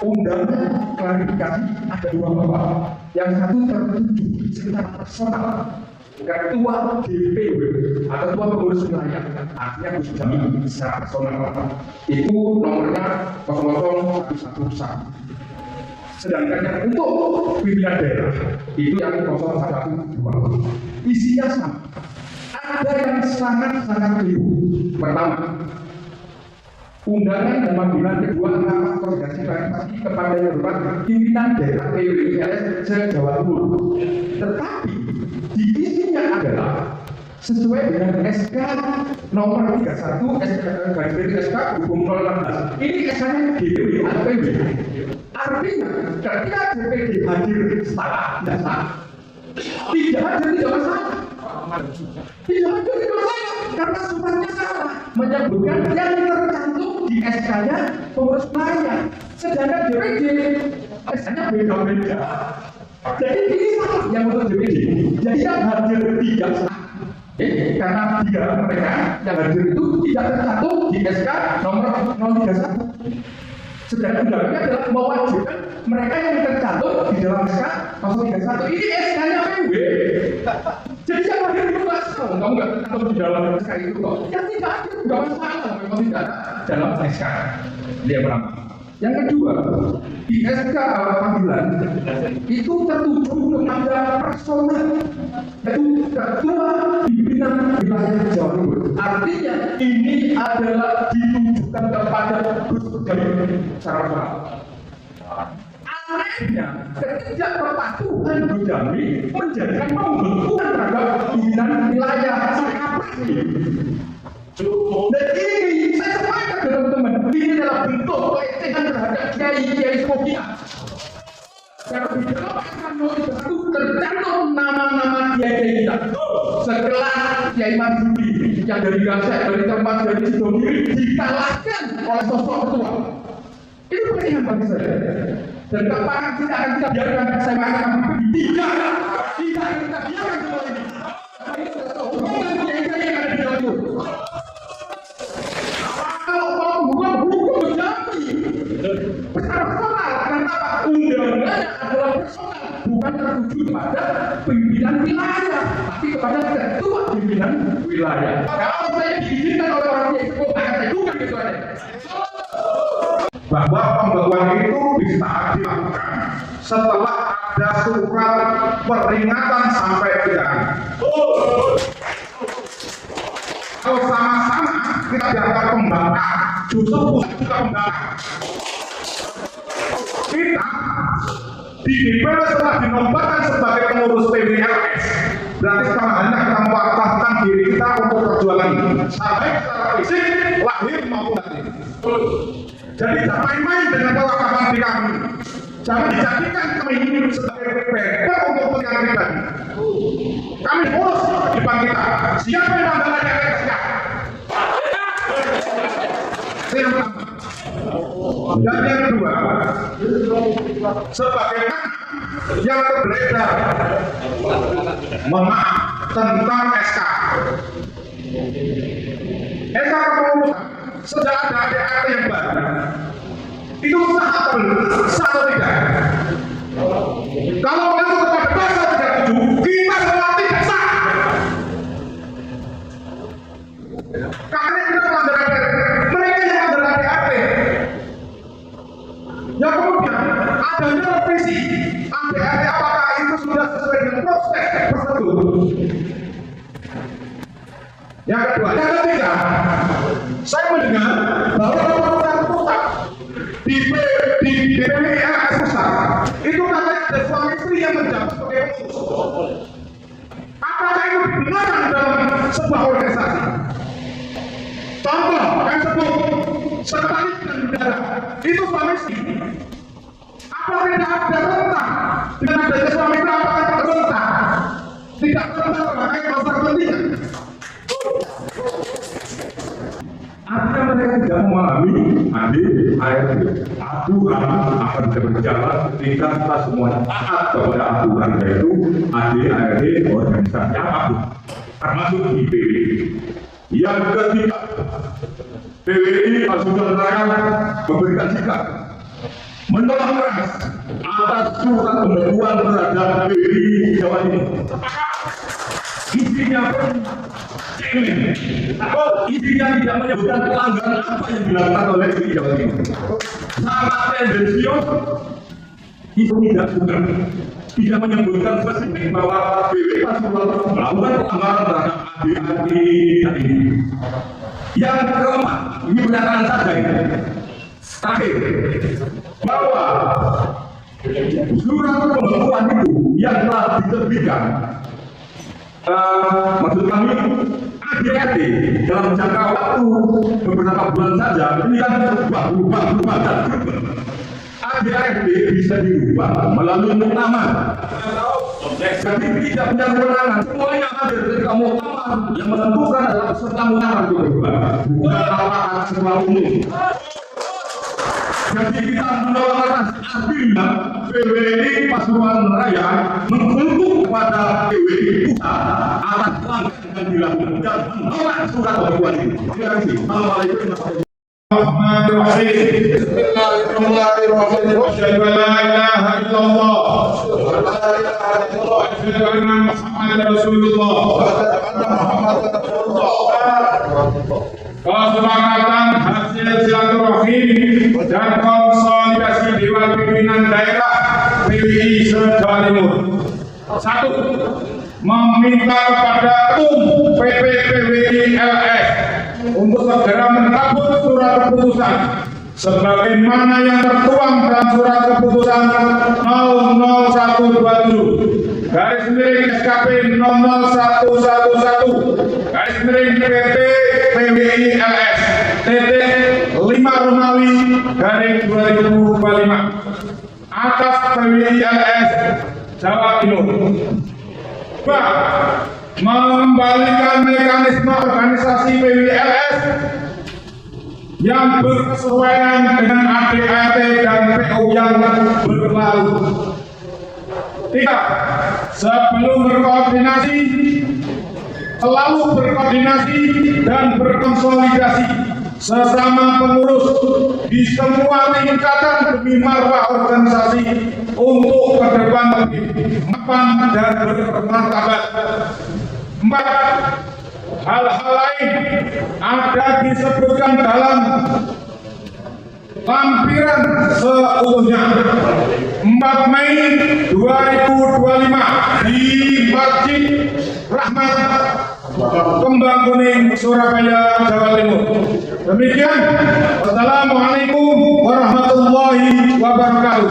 undangan klarifikasi ada dua bapak. Yang satu tertuju secara personal ketua DPW atau ketua pengurus wilayah, artinya Gus Jamil secara personal. Itu nomornya 00111. Sedangkan yang untuk pimpinan daerah itu yang 012. Isinya sama. Ada yang sangat keliru. Pertama, undangan dan panggilan kedua rapat koordinasi klarifikasi kepada yang hormat pimpinan daerah PWILS se-Jawa Timur. Tetapi di isinya adalah sesuai dengan SK nomor 31 SK hukum 016. Ini SK-nya DPW atau PW. Artinya ketika DPD hadir setelah dasar, tidak hadir tidak masalah. Tidak hadir tidak masalah karena suratnya salah menyebutkan yang tercantum di SK-nya pengurus wilayah, sedangkan DPD SK-nya beda-beda. Jadi ini salah yang untuk DPD. Jadi yang hadir tidak sah. Karena mereka yang hadir itu tidak tercantum di SK nomor 031. Sedangkan undang-undangnya adalah mewajibkan mereka yang tercantum di dalam SK 031. Ini SK-nya PW. Jadi yang hadir itu nggak salah. Kamu nggak tercantum di dalam SK itu kok. Yang tidak hadir nggak masalah. Memang tidak dalam SK. Dia berapa? Yang kedua, di SK panggilan itu tertuju kepada personal, yaitu ketua pimpinan wilayah Jawa Timur. Artinya ini adalah ditujukan kepada Gus Jamil secara personal. Anehnya, ketidakpatuhan Gus Jamil menjadikan pembentukan terhadap pimpinan wilayah apa sih? Dan ini saya sepakat teman-teman, ini adalah bentuk pelecehan terhadap kiai Sofia. Karena di dalam SK 031 tercantum nama-nama kiai kita, sekelas Kiai Marsudi yang dari Gasek, dari Tempat, dari Sidogiri dikalahkan oleh sosok ketua. Ini pelecehan bagi saya. Dan kapan kita akan kita biarkan saya makan tidak kita biarkan semua ini. Hubungan kiai-kiai yang ada di dalam itu. Personal, karena undangannya adalah personal, bukan tertuju kepada pimpinan wilayah, tapi kepada ketua pimpinan wilayah. Kalau saya diizinkan oleh orang yang cukup, akan saya duga gitu aja. Bahwa pembekuan itu bisa dilakukan setelah ada surat peringatan sampai pidana. Kalau sama-sama kita dianggap pembangkang, justru kita pembangkang. Kita di DPR setelah dinobatkan sebagai pengurus PWLS, berarti sekarang hanya kita mewakafkan diri kita untuk perjuangan ini, sampai secara fisik, lahir maupun batin. Jadi jangan main-main dengan kewakapan diri kami. Jangan dijadikan kami ini sebagai beda untuk kepentingan pribadi. Kami urus di depan kita. Siapa yang mengandalkan siapa? Yang pertama. Dan yang kedua, sebagaimana yang beredar, tentang SK kepengurusan, sudah ada ADART yang baru. Itu sah atau tidak? Kalau mengaku kepada pasal 37, kita semua tidak sah. Karena kita melanggar ADART, mereka yang melanggar ADART. Yang kemudian adanya revisi ADART, apakah itu sudah sesuai dengan proses tersebut? Yang kedua, yang ketiga, saya mendengar bahwa pemerintah pusat di DPWLS pusat itu katanya ada suami istri yang menjabat sebagai pengurus. Apakah itu benar dalam sebuah organisasi? Contoh, yang sebut sekretaris dan bendara itu suami istri. Apakah tidak ada rentang dengan adanya suami istri? Apakah tidak rentang? Tidak rentang terkait masalah kepentingan. Artinya mereka tidak memahami aturan akan berjalan ketika kita semuanya taat kepada aturan, yaitu ADART organisasi apapun, termasuk di PWI. Yang ketiga, PWI sudah menerangkan memberikan sikap menolak keras atas surat pembekuan terhadap PWI Jawa Timur. Isinya pun isinya tidak menyebutkan pelanggaran apa yang dilakukan oleh PWI Jawa Timur. Sangat tendensius, itu tidak menyebutkan spesifik bahwa PWI Pasuruan melakukan pelanggaran terhadap adik-adik ini. Yang keempat, ini pernyataan saja ini. Terakhir, bahwa surat pembekuan itu yang telah diterbitkan, maksud kami ADRT dalam jangka waktu beberapa bulan saja, ini kan berubah dan ADRT bisa dirubah melalui muktamar. Jadi tidak punya kewenangan, semuanya ada ketika muktamar yang menentukan adalah peserta muktamar itu berubah, bukan apa ketua umum. Jadi kita menolak akhirnya PWI Pasuruan Raya mengutuk kepada PWI Pusat atas pelanggaran yang dilakukan dan menolak surat pembekuan ini. Terima kasih. Assalamualaikum warahmatullahi wabarakatuh. Asyhadu an la ilaha illallah wa asyhadu anna Muhammadar Rasulullah. Kesepakatan hasil silaturahim dan konsolidasi Dewan Pimpinan Daerah PWI se-Jawa Timur. 1. Meminta kepada PP PWI LS untuk segera mencabut surat keputusan sebagaimana yang tertuang dalam surat keputusan 00127 garis miring SKP 00111 garis miring PT PWI LS titik 5 Romawi garing 2025 atas PWI LS Jawa Timur. 2. Mengembalikan mekanisme organisasi PWI LS yang berkesesuaian dengan ADAT dan PO yang berlalu. 3. Sebelum berkoordinasi, selalu berkoordinasi dan berkonsolidasi sesama pengurus di semua tingkatan demi marwah organisasi untuk ke depan lebih mapan dan bermartabat. 4. Hal-hal lain ada disebutkan dalam lampiran seutuhnya 4 Mei 2025 di Masjid Rahmat Kembang Kuning, Surabaya, Jawa Timur. Demikian, Assalamualaikum warahmatullahi wabarakatuh.